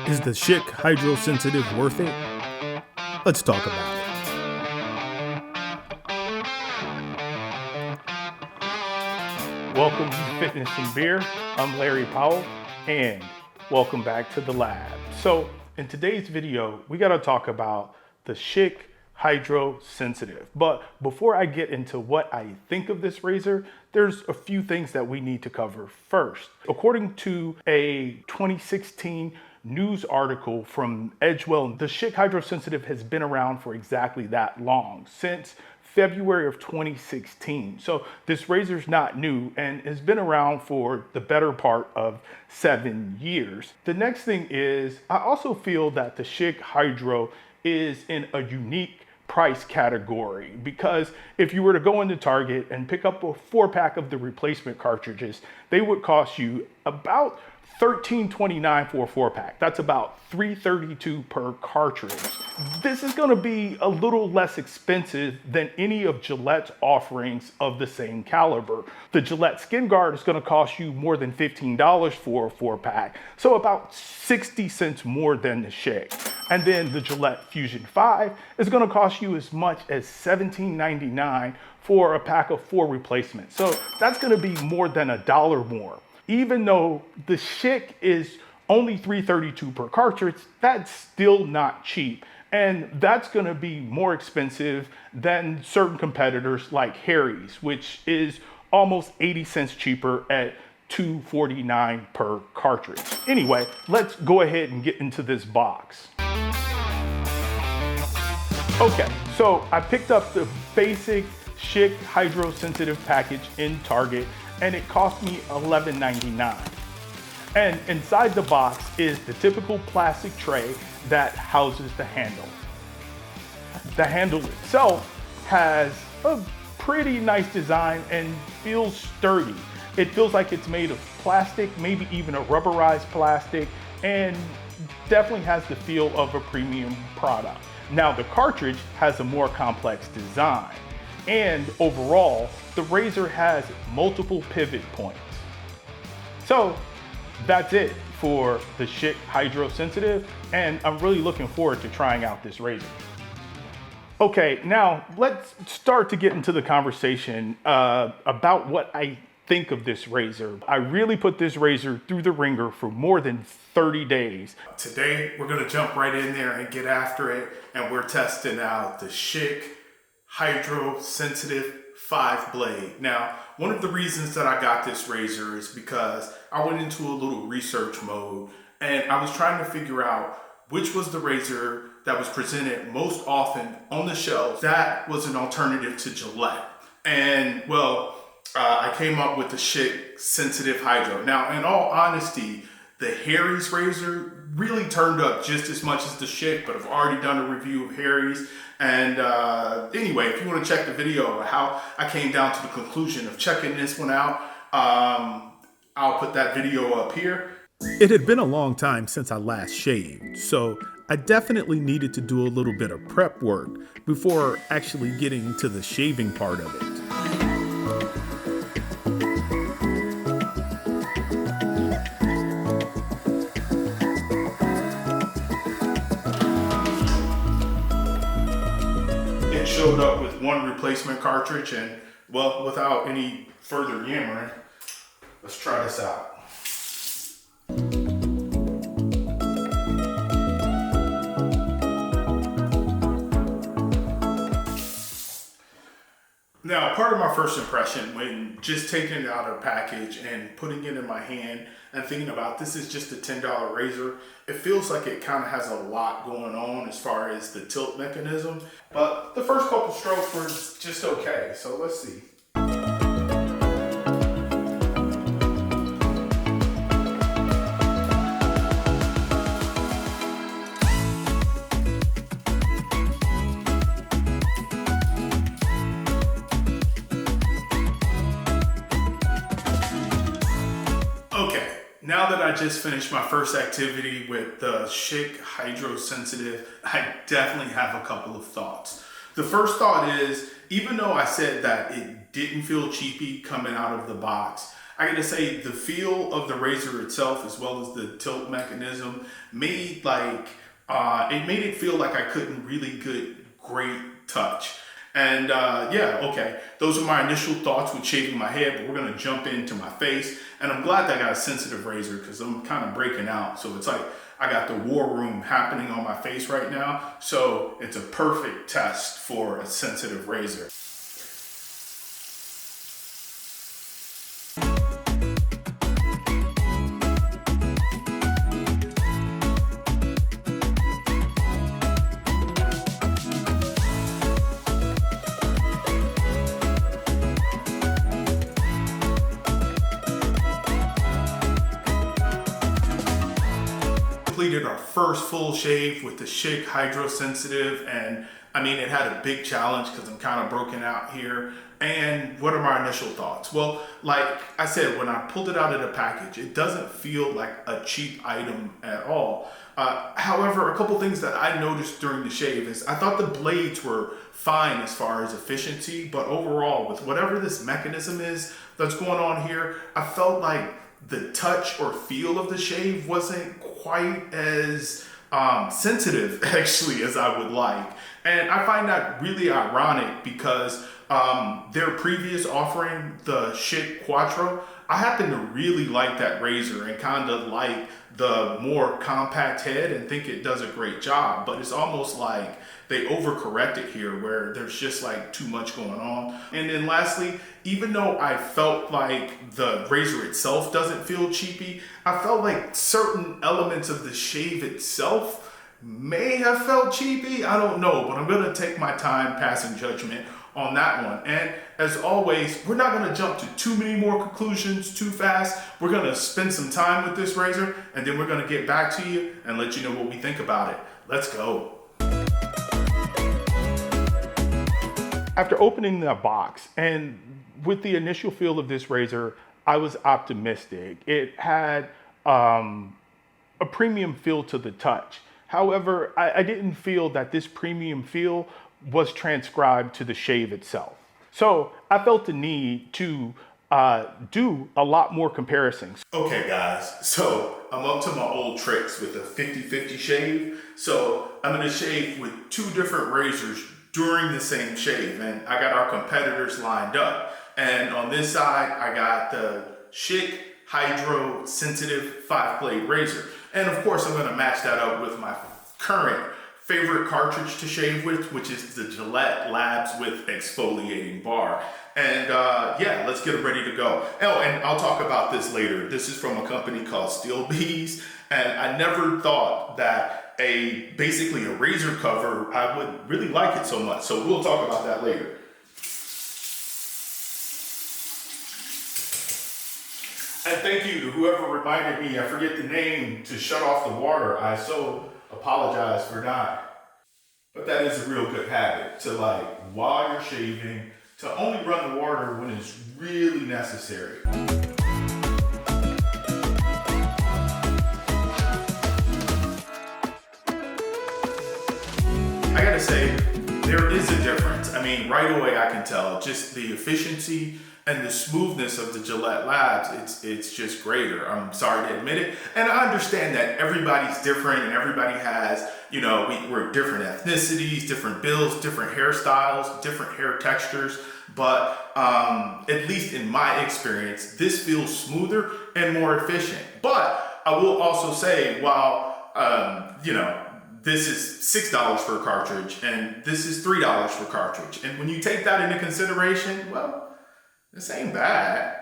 Is the Schick Hydro Sensitive worth it? Let's talk about it. Welcome to Fitness and Beer. I'm Larry Powell, and welcome back to the lab. So in today's video, we got to talk about the Schick Hydro Sensitive. But before I get into what I think of this razor, there's a few things that we need to cover first. According to a 2016 news article from Edgewell, the Schick Hydro Sensitive has been around for exactly that long, since February of 2016. So this razor's not new and has been around for the better part of 7 years. The next thing is, I also feel that the Schick Hydro is in a unique price category, because if you were to go into Target and pick up a 4-pack of the replacement cartridges, they would cost you about $13.29 for a 4-pack. That's about $3.32 per cartridge. This is gonna be a little less expensive than any of Gillette's offerings of the same caliber. The Gillette Skin Guard is gonna cost you more than $15 for a 4-pack, so about 60 cents more than the Schick. And then the Gillette Fusion 5 is gonna cost you as much as $17.99 for a pack of 4 replacements. So that's gonna be more than $1 more. Even though the Schick is only $3.32 per cartridge, that's still not cheap. And that's gonna be more expensive than certain competitors like Harry's, which is almost 80 cents cheaper at $2.49 per cartridge. Anyway, let's go ahead and get into this box. Okay, so I picked up the basic Schick Hydro Sensitive package in Target, and it cost me $11.99. And inside the box is the typical plastic tray that houses the handle. The handle itself has a pretty nice design and feels sturdy. It feels like it's made of plastic, maybe even a rubberized plastic, and definitely has the feel of a premium product. Now the cartridge has a more complex design, and overall, the razor has multiple pivot points. So that's it for the Schick Hydro Sensitive, and I'm really looking forward to trying out this razor. Okay, now let's start to get into the conversation about what I think of this razor. I really put this razor through the ringer for more than 30 days. Today, we're gonna jump right in there and get after it, and we're testing out the Schick Hydro Sensitive 5 blade. Now, one of the reasons that I got this razor is because I went into a little research mode, and I was trying to figure out which was the razor that was presented most often on the shelves that was an alternative to Gillette. And well, I came up with the Schick Sensitive Hydro. Now, in all honesty, the Harry's razor really turned up just as much as the Schick, but I've already done a review of Harry's. And anyway, if you want to check the video of how I came down to the conclusion of checking this one out, I'll put that video up here. It had been a long time since I last shaved, so I definitely needed to do a little bit of prep work before actually getting to the shaving part of it. It showed up with one replacement cartridge, and well, without any further yammering, let's try this out. Now, part of my first impression when just taking out a package and putting it in my hand and thinking about this is just a $10 razor, it feels like it kind of has a lot going on as far as the tilt mechanism. But the first couple strokes were just okay, so let's see. Now that I just finished my first activity with the Schick Hydro Sensitive, I definitely have a couple of thoughts. The first thought is, even though I said that it didn't feel cheapy coming out of the box, I gotta say the feel of the razor itself, as well as the tilt mechanism, made it made it feel like I couldn't really get great touch. And yeah, okay, those are my initial thoughts with shaving my head, but we're gonna jump into my face. And I'm glad that I got a sensitive razor because I'm kind of breaking out. So it's like I got the war room happening on my face right now. So it's a perfect test for a sensitive razor. Completed our first full shave with the Schick Hydro Sensitive, and I mean, it had a big challenge because I'm kind of broken out here. And what are my initial thoughts? Well, like I said, when I pulled it out of the package, it doesn't feel like a cheap item at all. However, a couple things that I noticed during the shave is I thought the blades were fine as far as efficiency, but overall, with whatever this mechanism is that's going on here, I felt like the touch or feel of the shave wasn't quite as sensitive actually as I would like. And I find that really ironic because their previous offering, the Schick Quattro, I happen to really like that razor and kind of like the more compact head and think it does a great job, but it's almost like they overcorrected here where there's just like too much going on. And then lastly, even though I felt like the razor itself doesn't feel cheapy, I felt like certain elements of the shave itself may have felt cheapy. I don't know, but I'm gonna take my time passing judgment on that one. And as always, we're not gonna jump to too many more conclusions too fast. We're gonna spend some time with this razor and then we're gonna get back to you and let you know what we think about it. Let's go. After opening the box and with the initial feel of this razor, I was optimistic. It had a premium feel to the touch. However, I didn't feel that this premium feel was transcribed to the shave itself. So I felt the need to do a lot more comparisons. Okay guys, so I'm up to my old tricks with a 50-50 shave. So I'm gonna shave with two different razors during the same shave, and I got our competitors lined up. And on this side, I got the Schick Hydro Sensitive 5-blade razor. And of course, I'm gonna match that up with my current favorite cartridge to shave with, which is the Gillette Labs with exfoliating bar. And yeah, let's get ready to go. Oh, and I'll talk about this later. This is from a company called Steel Bees, and I never thought that basically a razor cover, I would really like it so much. So we'll talk about that later. And thank you to whoever reminded me, I forget the name, to shut off the water. I so apologize for not. But that is a real good habit to, like, while you're shaving, to only run the water when it's really necessary. I gotta say, there is a difference. I mean, right away I can tell just the efficiency and the smoothness of the Gillette Labs. It's just greater. I'm sorry to admit it. And I understand that everybody's different and everybody has, you know, we're different ethnicities, different builds, different hairstyles, different hair textures. But at least in my experience, this feels smoother and more efficient. But I will also say, while, you know, this is $6 for a cartridge and this is $3 for a cartridge. And when you take that into consideration, well, this ain't bad.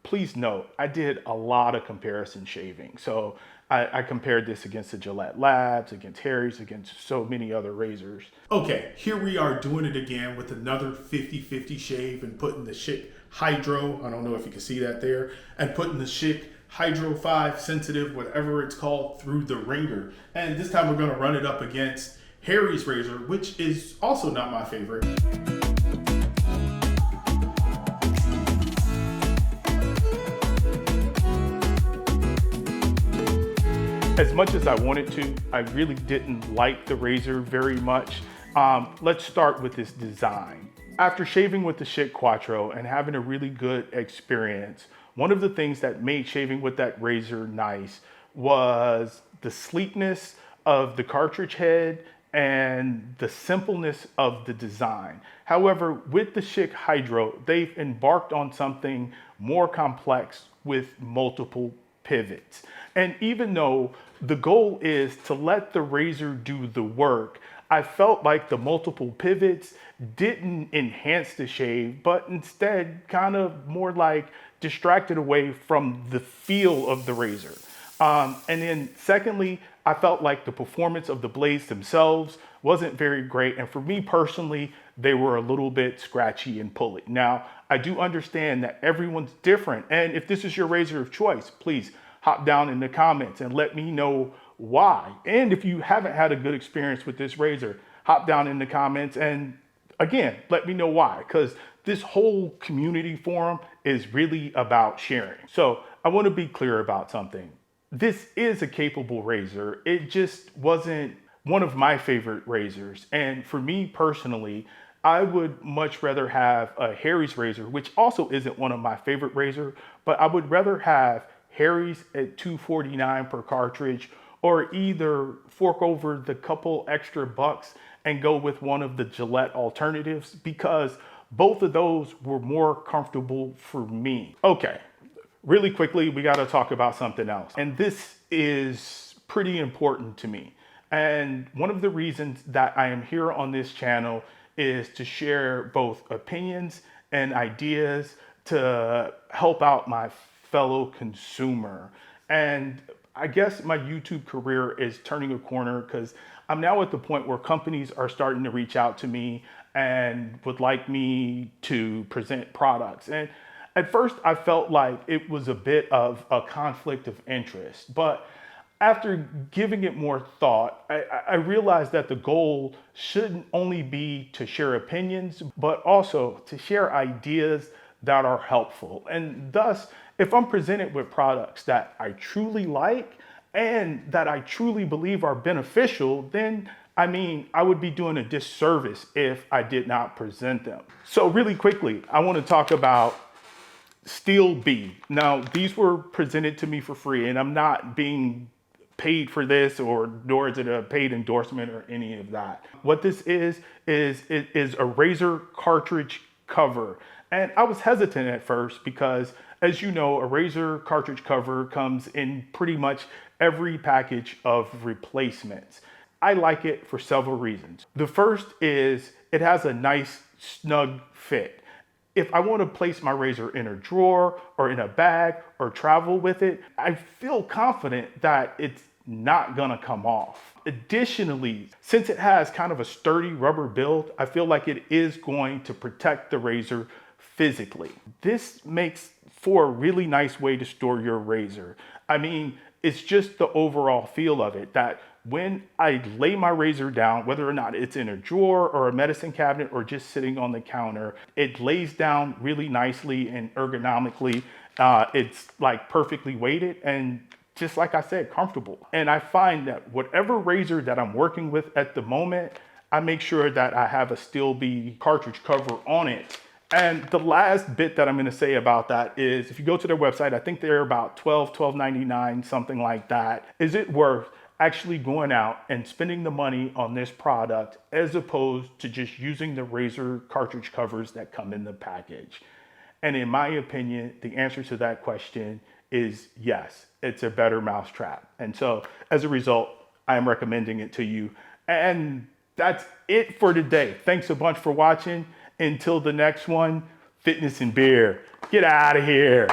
Please note, I did a lot of comparison shaving. So I compared this against the Gillette Labs, against Harry's, against so many other razors. Okay, here we are doing it again with another 50-50 shave and putting the Schick Hydro, I don't know if you can see that there, and putting the Schick Hydro 5 Sensitive, whatever it's called, through the ringer. And this time we're gonna run it up against Harry's razor, which is also not my favorite. As much as I wanted to, I really didn't like the razor very much. Let's start with this design. After shaving with the Schick Quattro and having a really good experience, one of the things that made shaving with that razor nice was the sleekness of the cartridge head and the simpleness of the design. However, with the Schick Hydro, they've embarked on something more complex with multiple pivots. And even though the goal is to let the razor do the work, I felt like the multiple pivots didn't enhance the shave, but instead kind of more like distracted away from the feel of the razor. And then secondly, I felt like the performance of the blades themselves wasn't very great. And for me personally, they were a little bit scratchy and pulley. Now, I do understand that everyone's different. And if this is your razor of choice, please hop down in the comments and let me know why. And if you haven't had a good experience with this razor, hop down in the comments and again, let me know why, because this whole community forum is really about sharing. So I want to be clear about something. This is a capable razor. It just wasn't one of my favorite razors. And for me personally, I would much rather have a Harry's razor, which also isn't one of my favorite razor, but I would rather have Harry's at $249 per cartridge, or either fork over the couple extra bucks and go with one of the Gillette alternatives, because both of those were more comfortable for me. Okay, really quickly, we got to talk about something else. And this is pretty important to me. And one of the reasons that I am here on this channel is to share both opinions and ideas to help out my fellow consumer. And I guess my YouTube career is turning a corner because I'm now at the point where companies are starting to reach out to me and would like me to present products. And at first I felt like it was a bit of a conflict of interest, but after giving it more thought, I realized that the goal shouldn't only be to share opinions, but also to share ideas that are helpful. And thus, if I'm presented with products that I truly like and that I truly believe are beneficial, then I would be doing a disservice if I did not present them. So really quickly, I want to talk about Steel B. Now, these were presented to me for free, and I'm not being paid for this, or nor is it a paid endorsement or any of that. What this is a razor cartridge cover. And I was hesitant at first because, as you know, a razor cartridge cover comes in pretty much every package of replacements. I like it for several reasons. The first is it has a nice snug fit. If I want to place my razor in a drawer or in a bag or travel with it, I feel confident that it's not gonna come off. Additionally, since it has kind of a sturdy rubber build, I feel like it is going to protect the razor physically. This makes for a really nice way to store your razor. It's just the overall feel of it that when I lay my razor down, whether or not it's in a drawer or a medicine cabinet or just sitting on the counter, it lays down really nicely and ergonomically. It's like perfectly weighted and, just like I said, comfortable. And I find that whatever razor that I'm working with at the moment, I make sure that I have a Steel B cartridge cover on it. And the last bit that I'm gonna say about that is, if you go to their website, I think they're about $12.99, something like that. Is it worth actually going out and spending the money on this product as opposed to just using the razor cartridge covers that come in the package? And in my opinion, the answer to that question is yes, it's a better mousetrap. And so as a result, I am recommending it to you. And that's it for today. Thanks a bunch for watching. Until the next one, fitness and beer. Get out of here.